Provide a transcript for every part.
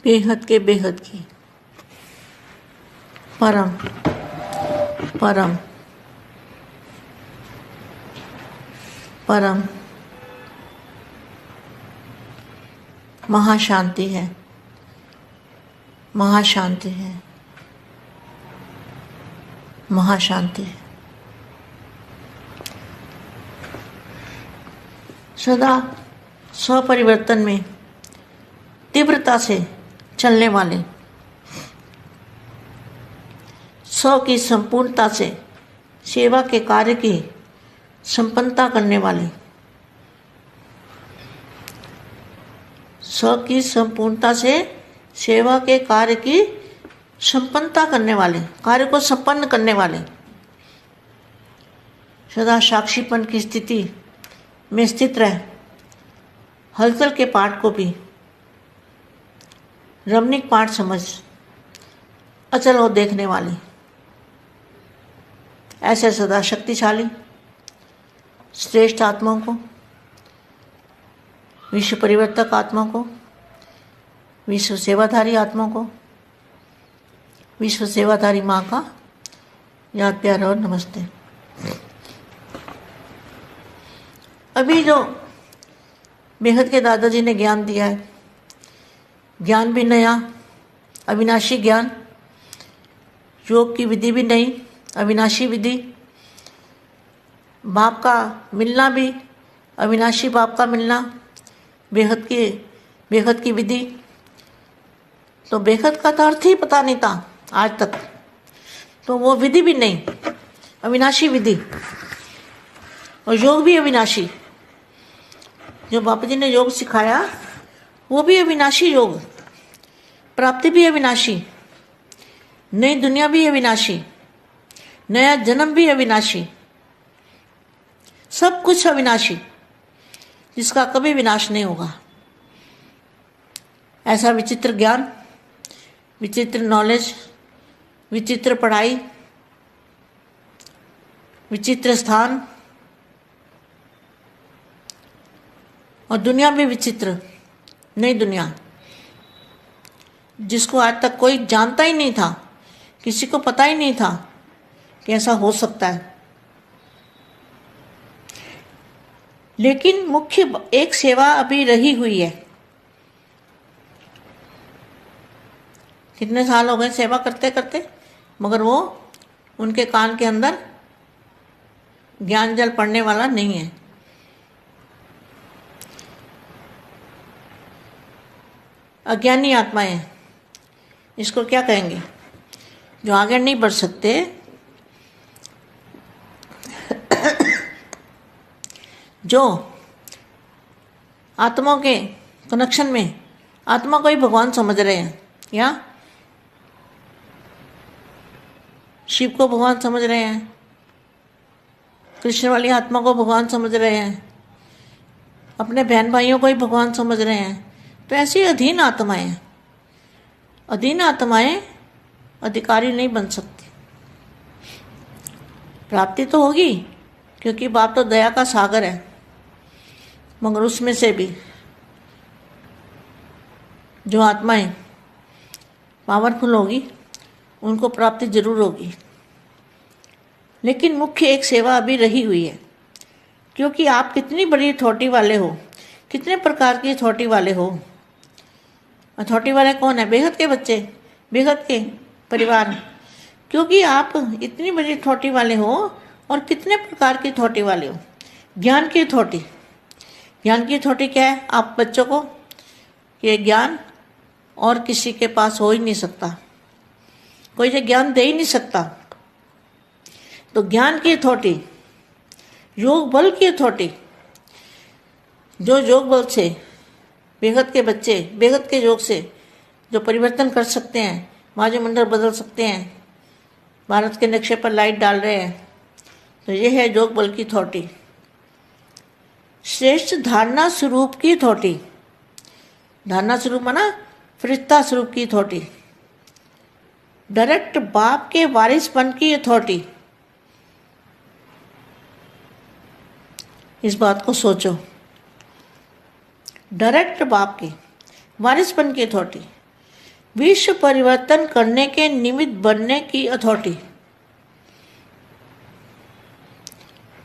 बेहद के बेहद की परम परम परम महाशांति है, महाशांति है, महाशांति है। सदा स्वपरिवर्तन में तीव्रता से चलने वाले, स्व की संपूर्णता से सेवा के कार्य की संपन्नता करने वाले, स्व की संपूर्णता से सेवा के कार्य की संपन्नता करने वाले, कार्य को संपन्न करने वाले, सदा साक्षीपन की स्थिति में स्थित रह हलचल के पाठ को भी रमणीक पाठ समझ अचल और देखने वाली, ऐसे सदा शक्तिशाली श्रेष्ठ आत्माओं को, विश्व परिवर्तक आत्माओं को, विश्व सेवाधारी आत्माओं को, विश्व सेवाधारी माँ का याद प्यार और नमस्ते। अभी जो बेहद के दादाजी ने ज्ञान दिया है, ज्ञान भी नया, अविनाशी ज्ञान, योग की विधि भी नई, अविनाशी विधि, बाप का मिलना भी अविनाशी बाप का मिलना, बेहद की विधि। तो बेहद का तो अर्थ ही पता नहीं था आज तक, तो वो विधि भी नहीं, अविनाशी विधि, और योग भी अविनाशी। जो बापू जी ने योग सिखाया वो भी अविनाशी योग, प्राप्ति भी अविनाशी, नई दुनिया भी अविनाशी, नया जन्म भी अविनाशी, सब कुछ अविनाशी, जिसका कभी विनाश नहीं होगा। ऐसा विचित्र ज्ञान, विचित्र नॉलेज, विचित्र पढ़ाई, विचित्र स्थान, और दुनिया भी विचित्र, नई दुनिया, जिसको आज तक कोई जानता ही नहीं था, किसी को पता ही नहीं था कि ऐसा हो सकता है। लेकिन मुख्य एक सेवा अभी रही हुई है। कितने साल हो गए सेवा करते करते, मगर वो उनके कान के अंदर ज्ञान जल पड़ने वाला नहीं है। अज्ञानी आत्माएं, इसको क्या कहेंगे, जो आगे नहीं बढ़ सकते, जो आत्माओं के कनेक्शन में आत्मा को ही भगवान समझ रहे हैं, या शिव को भगवान समझ रहे हैं, कृष्ण वाली आत्मा को भगवान समझ रहे हैं, अपने बहन भाइयों को ही भगवान समझ रहे हैं। तो ऐसी अधीन आत्माएं, अधीन आत्माएं अधिकारी नहीं बन सकती। प्राप्ति तो होगी क्योंकि बाप तो दया का सागर है, मगर उसमें से भी जो आत्माएं पावरफुल होगी उनको प्राप्ति जरूर होगी। लेकिन मुख्य एक सेवा अभी रही हुई है, क्योंकि आप कितनी बड़ी अथॉरिटी वाले हो, कितने प्रकार की अथॉरिटी वाले हो। अथॉरिटी वाले कौन है? बेहद के बच्चे, बेहद के परिवार, क्योंकि आप इतनी बड़ी अथॉरिटी वाले हो और कितने प्रकार की अथॉरिटी वाले हो। ज्ञान की अथॉरिटी, ज्ञान की अथॉरिटी क्या है? आप बच्चों को ये ज्ञान और किसी के पास हो ही नहीं सकता, कोई ये ज्ञान दे ही नहीं सकता। तो ज्ञान की अथॉरिटी, योग बल की अथॉरिटी, जो योग बल से बेहद के बच्चे, बेहद के योग से जो परिवर्तन कर सकते हैं, वायुमंडल बदल सकते हैं, भारत के नक्शे पर लाइट डाल रहे हैं, तो ये है योग बल की अथॉरिटी। श्रेष्ठ धारणा स्वरूप की अथॉरिटी, धारणा स्वरूप माना फरिश्ता स्वरूप की अथॉरिटी, डायरेक्ट बाप के वारिसपन की अथॉरिटी। इस बात को सोचो, डायरेक्ट बाप के वारिसपन की अथॉरिटी, विश्व परिवर्तन करने के निमित्त बनने की अथॉरिटी।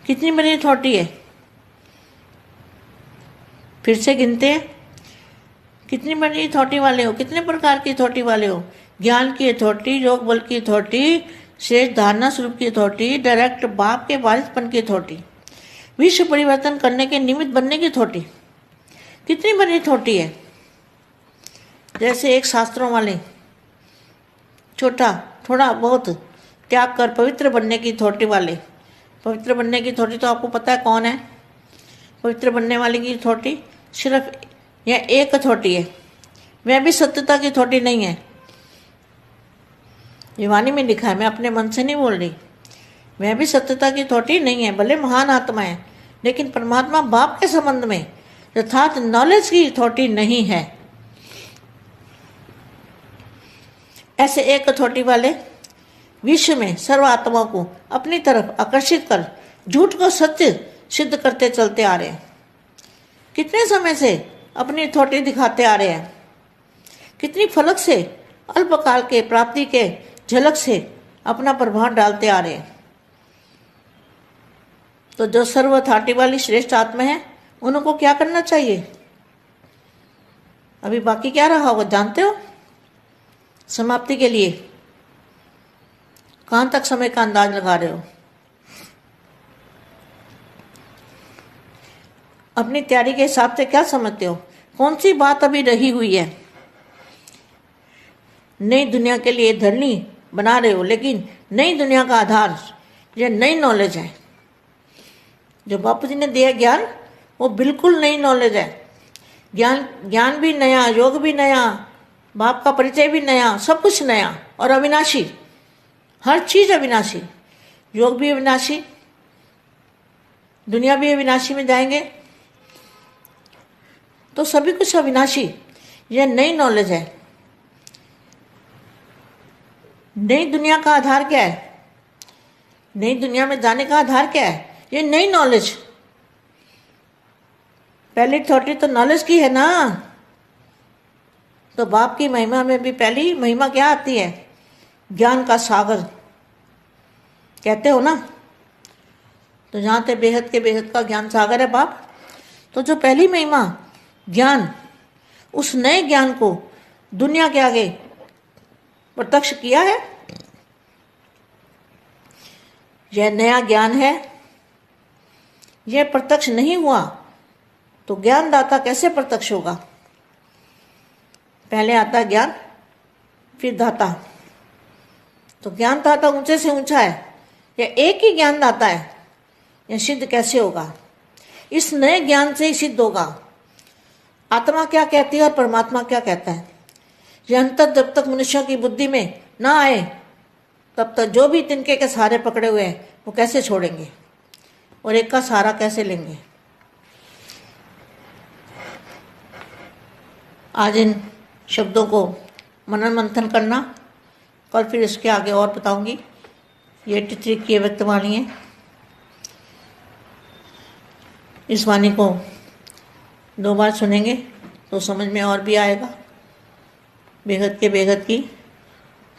कितनी बड़ी अथॉरिटी है? फिर से गिनते हैं, कितनी बड़ी अथॉरिटी वाले हो, कितने प्रकार की अथॉरिटी वाले हो? ज्ञान की अथॉरिटी, योग बल की अथॉरिटी, श्रेष्ठ धारणा स्वरूप की अथॉरिटी, डायरेक्ट बाप के वारिसपन की अथॉरिटी, विश्व परिवर्तन करने के निमित्त बनने की अथॉरिटी। कितनी बड़ी अथॉरिटी है। जैसे एक शास्त्रों वाले छोटा थोड़ा बहुत त्याग कर पवित्र बनने की अथॉरिटी वाले। पवित्र बनने की अथॉरिटी तो आपको पता है कौन है? पवित्र बनने वाले की अथॉरिटी सिर्फ यह एक अथॉरिटी है, वह भी सत्यता की अथॉरिटी नहीं है। ये वाणी में लिखा है, मैं अपने मन से नहीं बोल रही। वह भी सत्यता की अथॉरिटी नहीं है, भले महान आत्मा है, लेकिन परमात्मा बाप के संबंध में यथार्थ नॉलेज की अथॉरिटी नहीं है। ऐसे एक अथॉरिटी वाले विश्व में सर्व आत्माओं को अपनी तरफ आकर्षित कर झूठ को सत्य सिद्ध करते चलते आ रहे हैं। कितने समय से अपनी अथॉरिटी दिखाते आ रहे हैं, कितनी फलक से अल्पकाल के प्राप्ति के झलक से अपना प्रभाव डालते आ रहे हैं। तो जो सर्व अथॉरिटी वाली श्रेष्ठ आत्मा है, उनको क्या करना चाहिए? अभी बाकी क्या रहा होगा जानते हो? समाप्ति के लिए कहां तक समय का अंदाज लगा रहे हो? अपनी तैयारी के हिसाब से क्या समझते हो? कौन सी बात अभी रही हुई है? नई दुनिया के लिए धरनी बना रहे हो, लेकिन नई दुनिया का आधार यह नई नॉलेज है। जो बापू जी ने दिया ज्ञान, वो बिल्कुल नई नॉलेज है। ज्ञान भी नया, योग भी नया, बाप का परिचय भी नया, सब कुछ नया और अविनाशी। हर चीज़ अविनाशी, योग भी अविनाशी, दुनिया भी अविनाशी में जाएंगे, तो सभी कुछ अविनाशी। यह नई नॉलेज है। नई दुनिया का आधार क्या है? नई दुनिया में जाने का आधार क्या है? ये नई नॉलेज। पहली अथॉरिटी तो नॉलेज की है ना। तो बाप की महिमा में भी पहली महिमा क्या आती है? ज्ञान का सागर कहते हो ना। तो जहाँ ते बेहद के बेहद का ज्ञान सागर है बाप। तो जो पहली महिमा ज्ञान, उस नए ज्ञान को दुनिया के आगे प्रत्यक्ष किया है। यह नया ज्ञान है, यह प्रत्यक्ष नहीं हुआ तो ज्ञानदाता कैसे प्रत्यक्ष होगा? पहले आता ज्ञान, फिर दाता। तो ज्ञानदाता ऊंचे से ऊंचा है, यह एक ही ज्ञानदाता है। यह सिद्ध कैसे होगा? इस नए ज्ञान से ही सिद्ध होगा। आत्मा क्या कहती है और परमात्मा क्या कहता है, यह अंतर जब तक मनुष्यों की बुद्धि में ना आए, तब तक जो भी तिनके के सहारे पकड़े हुए हैं वो कैसे छोड़ेंगे और एक का सहारा कैसे लेंगे? आज इन शब्दों को मनन मंथन करना, कल फिर इसके आगे और बताऊंगी। ये तिथि की व्यक्त वाणी है। इस वाणी को 2 बार सुनेंगे तो समझ में और भी आएगा। बेहद के बेहद की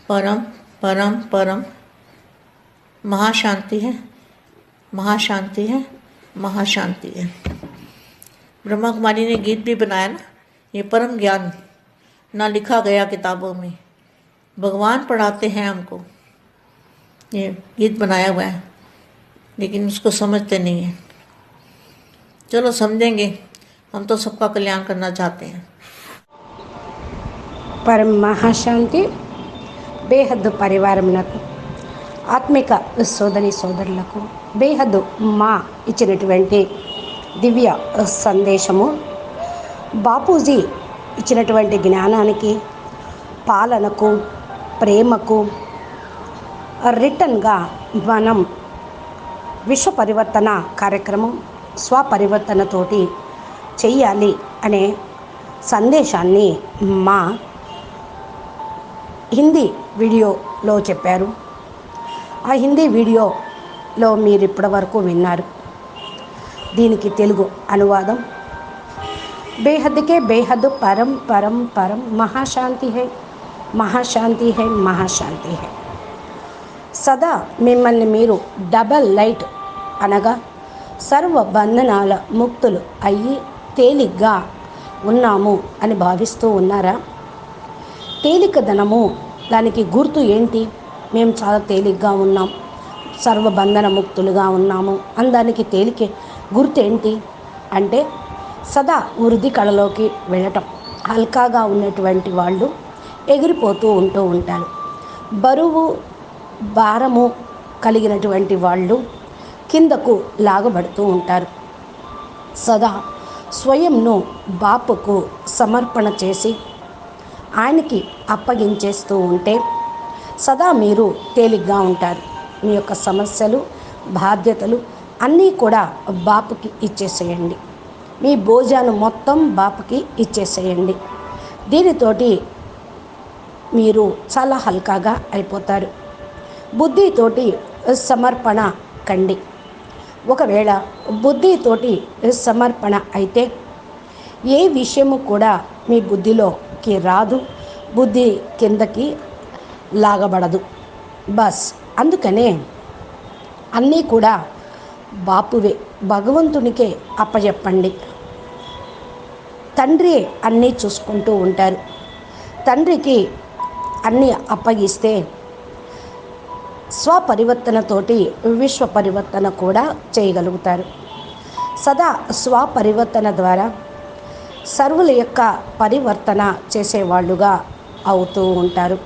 परम परम परम महाशांति है, महाशांति है, महाशांति है। ब्रह्मा कुमारी ने गीत भी बनाया ना, ये परम ज्ञान ना लिखा गया किताबों में, भगवान पढ़ाते हैं हमको। ये गीत बनाया हुआ है, लेकिन उसको समझते नहीं है। चलो समझेंगे, हम तो सबका कल्याण करना चाहते हैं। परम महाशांति బేహద్దు పరివారమునకు ఆత్మిక సోదరి సోదరులకు బేహద్దు మా ఇచ్చినటువంటి దివ్య సందేశము, బాపూజీ ఇచ్చినటువంటి జ్ఞానానికి, పాలనకు, ప్రేమకు రిటర్న్గా మనం విశ్వ పరివర్తన కార్యక్రమం స్వపరివర్తనతోటి చెయ్యాలి అనే సందేశాన్ని మా హిందీ వీడియోలో చెప్పారు. ఆ హిందీ వీడియోలో మీరు ఇప్పటివరకు విన్నారు. దీనికి తెలుగు అనువాదం, బేహద్కే బేహద్ పరం పరం పరం महाशांति है, మహాశాంతి హై, మహాశాంతి హై. సదా మిమ్మల్ని మీరు డబల్ లైట్ అనగా సర్వ బంధనాల ముక్తులు అయ్యి తేలిగ్గా ఉన్నాము అని భావిస్తూ ఉన్నారా? తేలికదనము దానికి గుర్తు ఏంటి? మేము చాలా తేలిగ్గా ఉన్నాం, సర్వబంధన ముక్తులుగా ఉన్నాము అందానికి తేలికే గుర్తు ఏంటి అంటే సదా వృద్ధి కళలోకి వెళ్ళటం. హల్కాగా ఉన్నటువంటి వాళ్ళు ఎగిరిపోతూ ఉంటారు. బరువు భారము కలిగినటువంటి వాళ్ళు కిందకు లాగబడుతూ ఉంటారు. సదా స్వయంను బాపుకు సమర్పణ చేసి ఆయనకి అప్పగించేస్తూ ఉంటే సదా మీరు తేలిగ్గా ఉంటారు. మీ యొక్క సమస్యలు, బాధ్యతలు అన్నీ కూడా బాపుకి ఇచ్చేసేయండి. మీ భోజనం మొత్తం బాపుకి ఇచ్చేసేయండి. దీనితోటి మీరు చాలా హల్కాగా అయిపోతారు. బుద్ధితోటి సమర్పణ కండి. ఒకవేళ బుద్ధితోటి సమర్పణ అయితే ఏ విషయము కూడా మీ బుద్ధిలోకి రాదు, బుద్ధి కిందకి లాగబడదు. బస్ అందుకనే అన్నీ కూడా బాపువే, భగవంతునికే అప్పచెప్పండి. తండ్రి అన్నీ చూసుకుంటూ ఉంటారు. తండ్రికి అన్నీ అప్పగిస్తే స్వపరివర్తనతోటి విశ్వ పరివర్తన కూడా చేయగలుగుతారు. సదా స్వపరివర్తన ద్వారా సర్వుల యొక్క పరివర్తన చేసేవాళ్ళుగా అవుతూ ఉంటారు.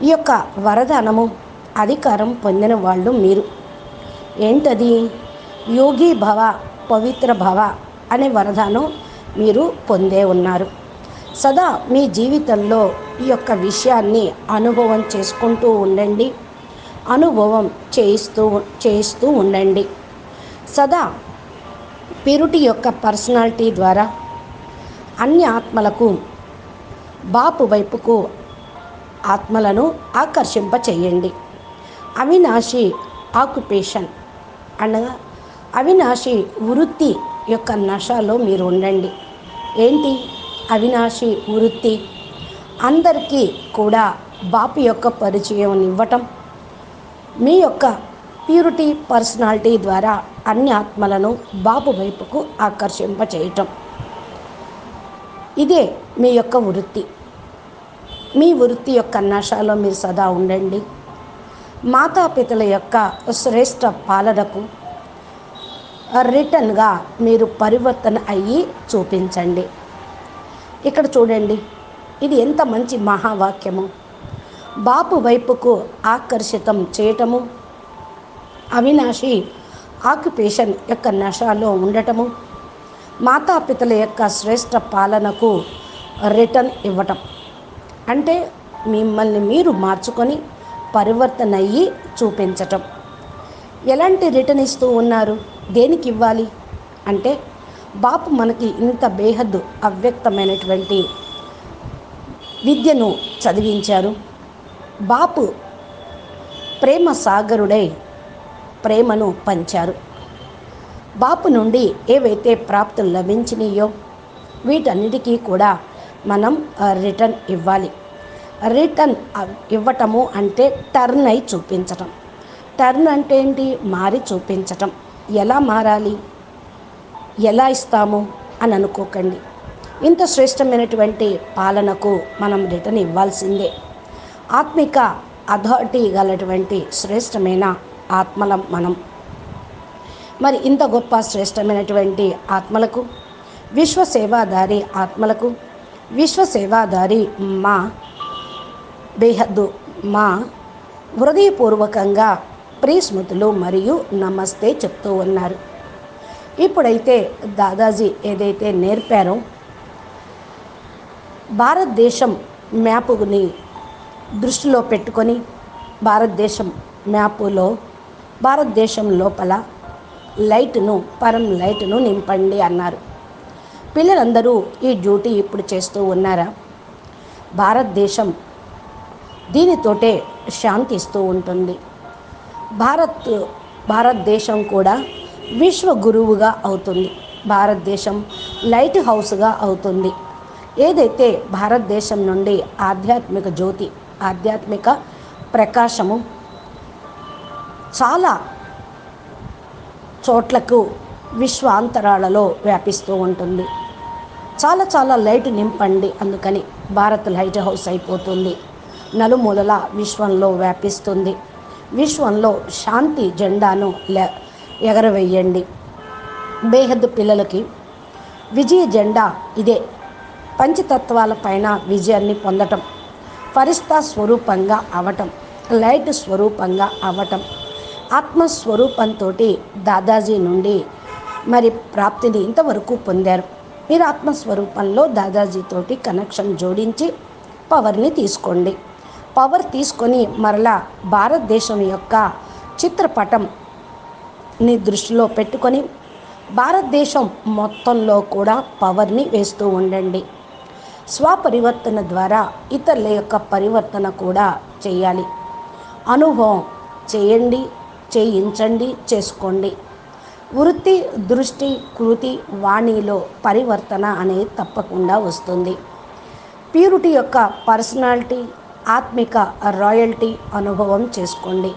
ఈ యొక్క వరదానము అధికారం పొందిన వాళ్ళు మీరు. ఏంటది? యోగి భవ, పవిత్ర భవ అనే వరదానం మీరు పొందే ఉన్నారు. సదా మీ జీవితంలో ఈ యొక్క విషయాన్ని అనుభవం చేసుకుంటూ ఉండండి, అనుభవం చేయిస్తూ ఉండండి. సదా ప్యూరిటీ యొక్క పర్సనాలిటీ ద్వారా అన్ని ఆత్మలకు బాపు వైపుకు ఆత్మలను ఆకర్షింప చేయండి. అవినాశి ఆక్యుపేషన్ అనగా అవినాశి వృత్తి యొక్క నశలో మీరు ఉండండి. ఏంటి అవినాశి వృత్తి? అందరికీ కూడా బాపు యొక్క పరిచయం ఇవ్వటం, మీ యొక్క ప్యూరిటీ పర్సనాలిటీ ద్వారా అన్ని ఆత్మలను బాపు వైపుకు ఆకర్షింప చేయటం. ఇదే మీ యొక్క వృత్తి. మీ వృత్తి యొక్క నశలో మీరు సదా ఉండండి. మాతాపితల యొక్క శ్రేష్ట పాలనకు రిటర్న్గా మీరు పరివర్తన అయ్యి చూపించండి. ఇక్కడ చూడండి, ఇది ఎంత మంచి మహావాక్యము. బాపు వైపుకు ఆకర్షితం చేయటము, అవినాశి ఆక్యుపేషన్ యొక్క నశలో ఉండటము, మాతాపితల యొక్క శ్రేష్ట పాలనకు రిటర్న్ ఇవ్వటం అంటే మిమ్మల్ని మీరు మార్చుకొని పరివర్తన అయ్యి చూపించటం. ఎలాంటి రిటర్న్ ఇస్తూ ఉన్నారు? దేనికి ఇవ్వాలి అంటే బాపు మనకి ఇంత బేహద్దు అవ్యక్తమైనటువంటి విద్యను చదివించారు. బాపు ప్రేమ సాగరుడై ప్రేమను పంచారు. బాపు నుండి ఏవైతే ప్రాప్తులు లభించినాయో వీటన్నిటికీ కూడా మనం రిటర్న్ ఇవ్వాలి. రిటర్న్ ఇవ్వటము అంటే టర్న్ అయి చూపించటం. టర్న్ అంటే ఏంటి? మారి చూపించటం. ఎలా మారాలి, ఎలా ఇస్తాము అని అనుకోకండి. ఇంత శ్రేష్టమైనటువంటి పాలనకు మనం రిటర్న్ ఇవ్వాల్సిందే. ఆత్మిక అథారిటీ గలటువంటి శ్రేష్టమైన ఆత్మలం మనం. మరి ఇంత గొప్ప శ్రేష్టమైనటువంటి ఆత్మలకు, విశ్వసేవాదారి ఆత్మలకు, విశ్వసేవాదారి మా బేహద్దు మా హృదయపూర్వకంగా ప్రియస్మృతులు మరియు నమస్తే చెప్తూ ఉన్నారు. ఇప్పుడైతే దాదాజీ ఏదైతే నేర్పారో భారతదేశం మ్యాప్ని దృష్టిలో పెట్టుకొని భారతదేశం మ్యాపులో భారతదేశం లోపల లైట్ను, పరం లైట్ను నింపండి అన్నారు. పిల్లలందరూ ఈ డ్యూటీ ఇప్పుడు చేస్తూ ఉన్నారా? భారతదేశం దీనితోటే శాంతిస్తూ ఉంటుంది. భారతదేశం కూడా విశ్వ గురువుగా అవుతుంది. భారతదేశం లైట్ హౌస్గా అవుతుంది. ఏదైతే భారతదేశం నుండి ఆధ్యాత్మిక జ్యోతి, ఆధ్యాత్మిక ప్రకాశము చాలా చోట్లకు విశ్వాంతరాలలో వ్యాపిస్తూ ఉంటుంది. చాలా చాలా లైట్ నింపండి, అందుకని భారత్ లైట్ హౌస్ అయిపోతుంది. నలుమూలల విశ్వంలో వ్యాపిస్తుంది. విశ్వంలో శాంతి జెండాను ఎగరవేయండి. బేహద్దు పిల్లలకి విజయ జెండా ఇదే. పంచతత్వాల పైన విజయాన్ని పొందటం, ఫరిస్తా స్వరూపంగా అవటం, లైట్ స్వరూపంగా అవటం, ఆత్మస్వరూపంతో దాదాజీ నుండి మరి ప్రాప్తిని ఇంతవరకు పొందారు. మీరు ఆత్మస్వరూపంలో దాదాజీతోటి కనెక్షన్ జోడించి పవర్ని తీసుకోండి. పవర్ తీసుకొని మరలా భారతదేశం యొక్క చిత్రపటంని దృష్టిలో పెట్టుకొని భారతదేశం మొత్తంలో కూడా పవర్ని వేస్తూ ఉండండి. స్వపరివర్తన ద్వారా ఇతరుల యొక్క పరివర్తన కూడా చేయాలి. అనుభవం చేయండి, చేయించండి, చేసుకోండి. వృత్తి, దృష్టి, కృతి, వాణిలో పరివర్తన అనేది తప్పకుండా వస్తుంది. ప్యూరిటీ యొక్క పర్సనాలిటీ, ఆత్మిక రాయల్టీ అనుభవం చేసుకోండి.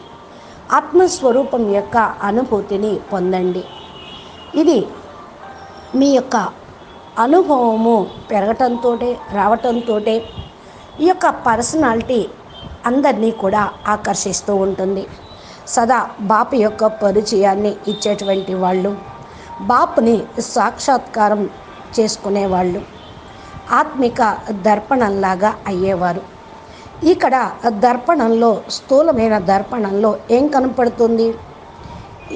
ఆత్మస్వరూపం యొక్క అనుభూతిని పొందండి. ఇది మీ యొక్క అనుభవము పెరగటంతో రావటంతో ఈ యొక్క పర్సనాలిటీ అందరినీ కూడా ఆకర్షిస్తూ ఉంటుంది. సదా బాపు యొక్క పరిచయాన్ని ఇచ్చేటువంటి వాళ్ళు, బాపుని సాక్షాత్కారం చేసుకునేవాళ్ళు, ఆత్మిక దర్పణంలాగా అయ్యేవారు. ఇక్కడ దర్పణంలో, స్థూలమైన దర్పణంలో ఏం కనపడుతుంది?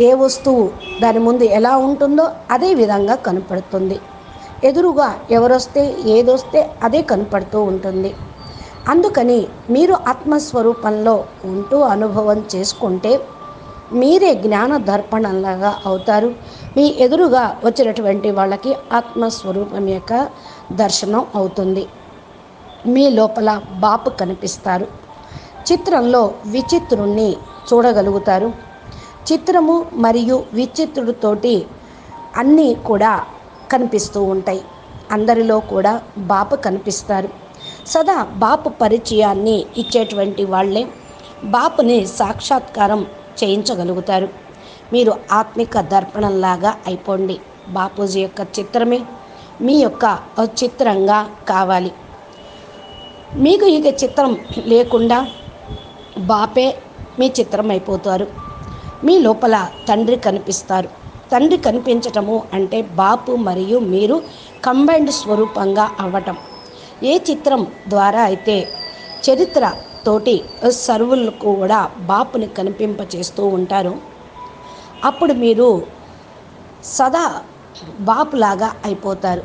ఏ వస్తువు దాని ముందు ఎలా ఉంటుందో అదే విధంగా కనపడుతుంది. ఎదురుగా ఎవరొస్తే ఏదొస్తే అదే కనపడుతూ ఉంటుంది. అందుకని మీరు ఆత్మస్వరూపంలో ఉంటూ అనుభవం చేసుకుంటే మీరే జ్ఞాన దర్పణంలాగా అవుతారు. మీ ఎదురుగా వచ్చినటువంటి వాళ్ళకి ఆత్మస్వరూపం యొక్క దర్శనం అవుతుంది. మీ లోపల బాపు కనిపిస్తారు. చిత్రంలో విచిత్రుణ్ణి చూడగలుగుతారు. చిత్రము మరియు విచిత్రుడితోటి అన్నీ కూడా కనిపిస్తూ ఉంటాయి. అందరిలో కూడా బాపు కనిపిస్తారు. సదా బాపు పరిచయాన్ని ఇచ్చేటువంటి వాళ్ళే బాపుని సాక్షాత్కారం చేయించగలుగుతారు. మీరు ఆత్మిక దర్పణంలాగా అయిపోండి. బాపూజీ యొక్క చిత్రమే మీ యొక్క చిత్రంగా కావాలి. మీకు ఇక చిత్రం లేకుండా బాపే మీ చిత్రం అయిపోతారు. మీ లోపల తండ్రి కనిపిస్తారు. తండ్రి కనిపించటము అంటే బాపు మరియు మీరు కంబైన్డ్ స్వరూపంగా అవ్వటం. ఏ చిత్రం ద్వారా అయితే చరిత్రతోటి సర్వులకు కూడా బాపుని కనిపింపచేస్తూ ఉంటారు, అప్పుడు మీరు సదా బాపులాగా అయిపోతారు.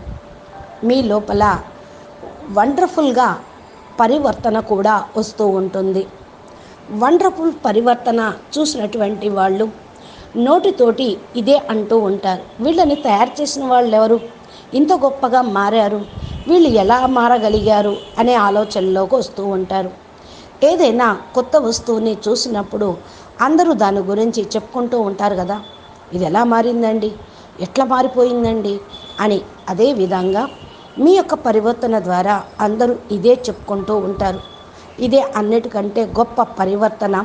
మీ లోపల వండర్ఫుల్గా పరివర్తన కూడా వస్తూ ఉంటుంది. వండర్ఫుల్ పరివర్తన చూసినటువంటి వాళ్ళు నోటితోటి ఇదే అంటూ ఉంటారు. వీళ్ళని తయారు చేసిన వాళ్ళు ఎవరు? ఇంత గొప్పగా మారారు, వీళ్ళు ఎలా మారగలిగారు అనే ఆలోచనలోకి వస్తూ ఉంటారు. ఏదైనా కొత్త వస్తువుని చూసినప్పుడు అందరూ దాని గురించి చెప్పుకుంటూ ఉంటారు కదా, ఇది ఎలా మారిందండి, ఎట్లా మారిపోయిందండి అని. అదే విధంగా మీ యొక్క పరివర్తన ద్వారా అందరూ ఇదే చెప్పుకుంటూ ఉంటారు. ఇదే అన్నిటికంటే గొప్ప పరివర్తన.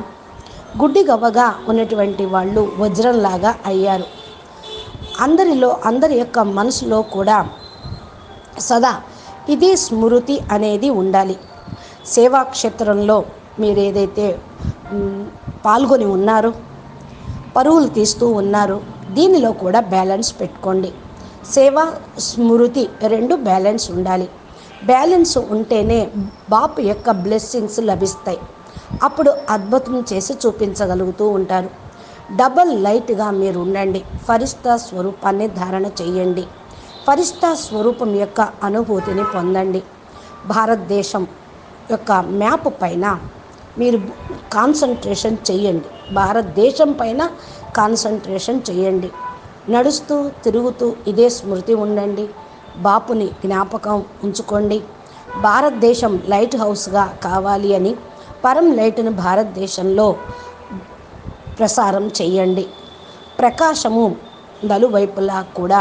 గుడ్డి గవ్వగా ఉన్నటువంటి వాళ్ళు వజ్రంలాగా అయ్యారు. అందరి యొక్క మనసులో కూడా సదా ఇదే స్మృతి అనేది ఉండాలి. సేవా క్షేత్రంలో మీరు ఏదైతే పాల్గొని ఉన్నారో, పరువులు తీస్తూ ఉన్నారు, దీనిలో కూడా బ్యాలెన్స్ పెట్టుకోండి. సేవ, స్మృతి రెండు బ్యాలెన్స్ ఉండాలి. బ్యాలెన్స్ ఉంటేనే బాపు యొక్క బ్లెస్సింగ్స్ లభిస్తాయి. అప్పుడు అద్భుతం చేసి చూపించగలుగుతూ ఉంటారు. డబల్ లైట్గా మీరు ఉండండి. ఫరిస్తా స్వరూపాన్ని ధారణ చేయండి. ఫరిస్తా స్వరూపం యొక్క అనుభూతిని పొందండి. భారతదేశం యొక్క మ్యాప్ పైన మీరు కాన్సన్ట్రేషన్ చేయండి. భారతదేశం పైన కాన్సన్ట్రేషన్ చేయండి. నడుస్తూ తిరుగుతూ ఇదే స్మృతి ఉండండి. బాపుని జ్ఞాపకం ఉంచుకోండి. భారతదేశం లైట్ హౌస్గా కావాలి అని పరం లైట్ను భారతదేశంలో ప్రసారం చేయండి. ప్రకాశము నలువైపులా కూడా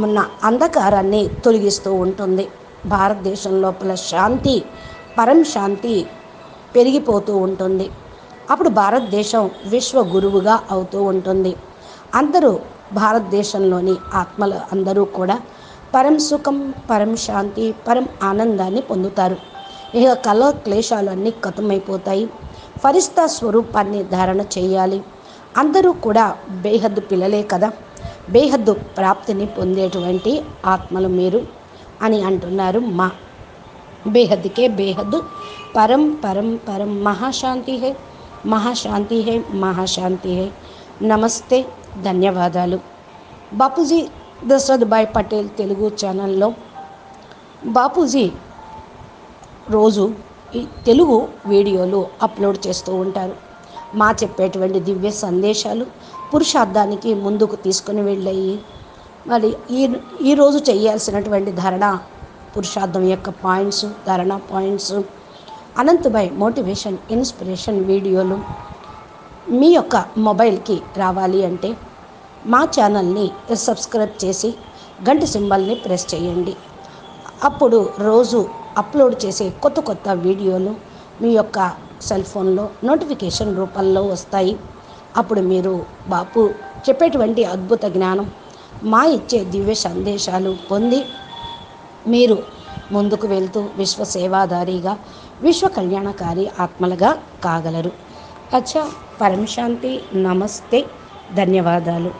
ఉన్న అంధకారాన్ని తొలగిస్తూ ఉంటుంది. భారతదేశం లోపల శాంతి, పరం శాంతి పెరిగిపోతూ ఉంటుంది. అప్పుడు భారతదేశం విశ్వ గురువుగా అవుతూ ఉంటుంది. అందరూ భారతదేశంలోని ఆత్మలు అందరూ కూడా పరం సుఖం, పరం శాంతి, పరం ఆనందాన్ని పొందుతారు. ఇక కల క్లేశాలు అన్నీ ఖతమైపోతాయి. ఫరిస్తా స్వరూపాన్ని ధారణ చేయాలి. అందరూ కూడా బేహద్దు పిల్లలే కదా, బేహద్దు ప్రాప్తిని పొందేటువంటి ఆత్మలు మీరు అని అంటున్నారు. మా బేహద్దుకే బేహద్దు పరం పరం పరం మహాశాంతి హై, మహాశాంతి హై, మహాశాంతి హై. నమస్తే, ధన్యవాదాలు. బాపూజీ దశరథ్ భాయ్ పటేల్ తెలుగు ఛానల్లో బాపూజీ రోజు ఈ తెలుగు వీడియోలు అప్లోడ్ చేస్తూ ఉంటారు. మా చెప్పేటువంటి దివ్య సందేశాలు పురుషార్థానికి ముందుకు తీసుకుని వెళ్ళాయి. మరి ఈరోజు చేయాల్సినటువంటి ధారణ పురుషార్థం యొక్క పాయింట్స్, ధారణ పాయింట్స్, అనంతభాయ్ మోటివేషన్ ఇన్స్పిరేషన్ వీడియోలు మీ యొక్క మొబైల్కి రావాలి అంటే మా ఛానల్ని సబ్స్క్రైబ్ చేసి గంట సింబల్ని ప్రెస్ చేయండి. అప్పుడు రోజు అప్లోడ్ చేసే కొత్త కొత్త వీడియోలు మీ యొక్క సెల్ ఫోన్లో నోటిఫికేషన్ రూపంలో వస్తాయి. అప్పుడు మీరు బాపు చెప్పేటువంటి అద్భుత జ్ఞానం, మా ఇచ్చే దివ్య సందేశాలు పొంది మీరు ముందుకు వెళ్తూ విశ్వ సేవాదారిగా, విశ్వ కళ్యాణకారి ఆత్మలుగా కాగలరు. అచ్చా, పరమశాంతి. నమస్తే, ధన్యవాదాలు.